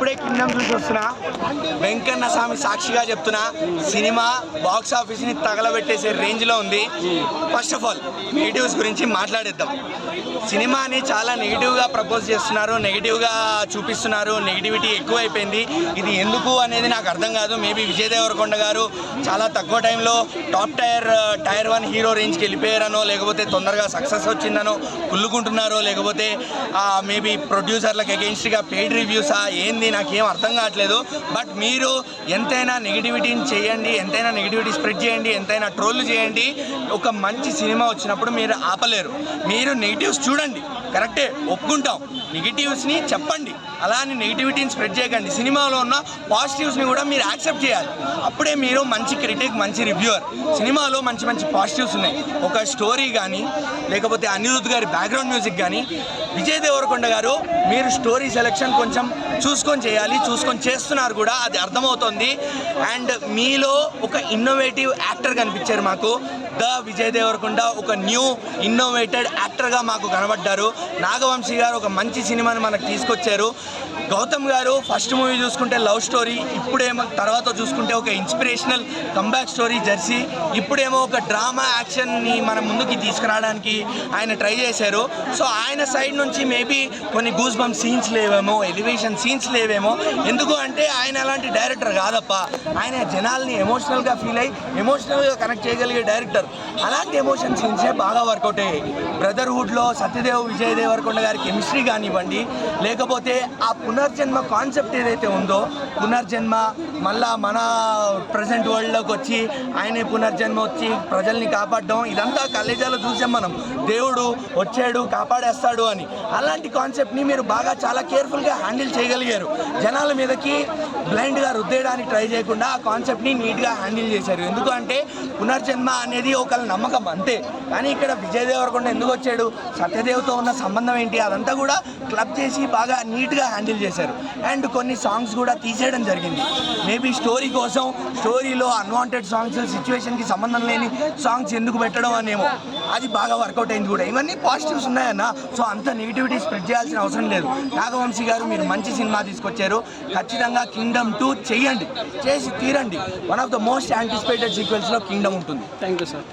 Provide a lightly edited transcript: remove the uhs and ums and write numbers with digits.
ఇప్పుడే కింగ్డమ్ చూసి వస్తున్నా. వెంకన్న స్వామి సాక్షిగా చెప్తున్నా, సినిమా బాక్స్ ఆఫీస్ని తగలబెట్టేసే రేంజ్లో ఉంది. ఫస్ట్ ఆఫ్ ఆల్ నెగిటివ్స్ గురించి మాట్లాడేద్దాం. సినిమాని చాలా నెగిటివ్గా ప్రపోజ్ చేస్తున్నారు, నెగిటివ్గా చూపిస్తున్నారు, నెగిటివిటీ ఎక్కువైపోయింది. ఇది ఎందుకు అనేది నాకు అర్థం కాదు. మేబీ విజయ్ దేవరకొండ గారు చాలా తక్కువ టైంలో టాప్ టైర్ 1 హీరో రేంజ్కి వెళ్ళిపోయారనో, లేకపోతే తొందరగా సక్సెస్ వచ్చిందనో కుళ్ళుకుంటున్నారో, లేకపోతే మేబీ ప్రొడ్యూసర్లకు అగెయిన్స్ట్గా పెయిడ్ రివ్యూసా ఏంది నాకేం అర్థం కావట్లేదు. బట్ మీరు ఎంతైనా నెగిటివిటీని చేయండి, ఎంతైనా నెగిటివిటీ స్ప్రెడ్ చేయండి, ఎంతైనా ట్రోల్ చేయండి. ఒక మంచి సినిమా వచ్చినప్పుడు మీరు ఆపలేరు. మీరు నెగిటివ్స్ చూడండి, కరెక్టే, ఒప్పుకుంటాం. నెగిటివ్స్ని చెప్పండి, అలా అని నెగిటివిటీని స్ప్రెడ్ చేయకండి. సినిమాలో ఉన్న పాజిటివ్స్ని కూడా మీరు యాక్సెప్ట్ చేయాలి. అప్పుడే మీరు మంచి క్రిటిక్, మంచి రివ్యూవర్. సినిమాలో మంచి మంచి పాజిటివ్స్ ఉన్నాయి. ఒక స్టోరీ కానీ, లేకపోతే అనిరుద్ధ్ గారి బ్యాక్గ్రౌండ్ మ్యూజిక్ కానీ. విజయ్ దేవరకొండ గారు మీరు స్టోరీ సెలెక్షన్ కొంచెం చూసుకొని చేయాలి, చూసుకొని చేస్తున్నారు కూడా, అది అర్థమవుతుంది. అండ్ మీలో ఒక ఇన్నోవేటివ్ యాక్టర్ కనిపించారు మాకు. విజయ్ దేవరకొండ ఒక న్యూ ఇన్నోవేటెడ్ యాక్టర్గా మాకు కనబడ్డారు. నాగవంశీ గారు ఒక మంచి సినిమాని మనకు తీసుకొచ్చారు. గౌతమ్ గారు ఫస్ట్ మూవీ చూసుకుంటే లవ్ స్టోరీ, ఇప్పుడేమో తర్వాత చూసుకుంటే ఒక ఇన్స్పిరేషనల్ కంబ్యాక్ స్టోరీ జెర్సీ, ఇప్పుడేమో ఒక డ్రామా యాక్షన్ని మన ముందుకి తీసుకురావడానికి ఆయన ట్రై చేశారు. సో ఆయన సైడ్ నుంచి మేబీ కొన్ని గూస్ బంప్ సీన్స్ లేవేమో, ఎలివేషన్ సీన్స్ లేవేమో. ఎందుకు అంటే ఆయన అలాంటి డైరెక్టర్ కాదప్ప. ఆయన జనాల్ని ఎమోషనల్గా ఫీల్ అయ్యి ఎమోషనల్గా కనెక్ట్ చేయగలిగే డైరెక్టర్. అలాంటి ఎమోషన్ సీన్సే బాగా వర్కౌట్ అయ్యాయి. బ్రదర్హుడ్లో సత్యదేవ్ విజయ్ దేవరకొండ గారి కెమిస్ట్రీ కానివ్వండి, లేకపోతే ఆ పునర్జన్మ కాన్సెప్ట్ ఏదైతే ఉందో, పునర్జన్మ మళ్ళా మన ప్రజెంట్ వరల్డ్లోకి వచ్చి ఆయనే పునర్జన్మ వచ్చి ప్రజల్ని కాపాడడం, ఇదంతా కలేజాలో చూసాం మనం. దేవుడు వచ్చాడు కాపాడేస్తాడు అని. అలాంటి కాన్సెప్ట్ని మీరు బాగా చాలా కేర్ఫుల్గా హ్యాండిల్ చేయగలిగారు. జనాల మీదకి బ్లైండ్గా రుద్దేయడానికి ట్రై చేయకుండా ఆ కాన్సెప్ట్ని నీట్గా హ్యాండిల్ చేశారు. ఎందుకు అంటే పునర్జన్మ అనేది ఒకళ్ళ నమ్మకం అంతే. కానీ ఇక్కడ విజయ్ దేవరకొండ ఎందుకు వచ్చాడు, సత్యదేవ్తో ఉన్న సంబంధం ఏంటి, అదంతా కూడా క్లబ్ చేసి బాగా నీట్గా హ్యాండిల్ చేశారు. అండ్ కొన్ని సాంగ్స్ కూడా తీసేయడం జరిగింది. మేబీ స్టోరీ కోసం, స్టోరీలో అన్వాంటెడ్ సాంగ్స్, సిచ్యువేషన్కి సంబంధం లేని సాంగ్స్ ఎందుకు పెట్టడం అనేమో, అది బాగా వర్కౌట్ అయింది కూడా. ఇవన్నీ పాజిటివ్స్ ఉన్నాయన్న. సో అంత నెగిటివిటీ స్ప్రెడ్ చేయాల్సిన అవసరం లేదు. నాగవంశీ గారు మీరు మంచి సినిమా తీసుకొచ్చారు. ఖచ్చితంగా కింగ్డమ్ 2 చేయండి, చేసి తీరండి. One of the most anticipated సీక్వెల్స్లో కింగ్డమ్ ఉంటుంది. Thank you sir.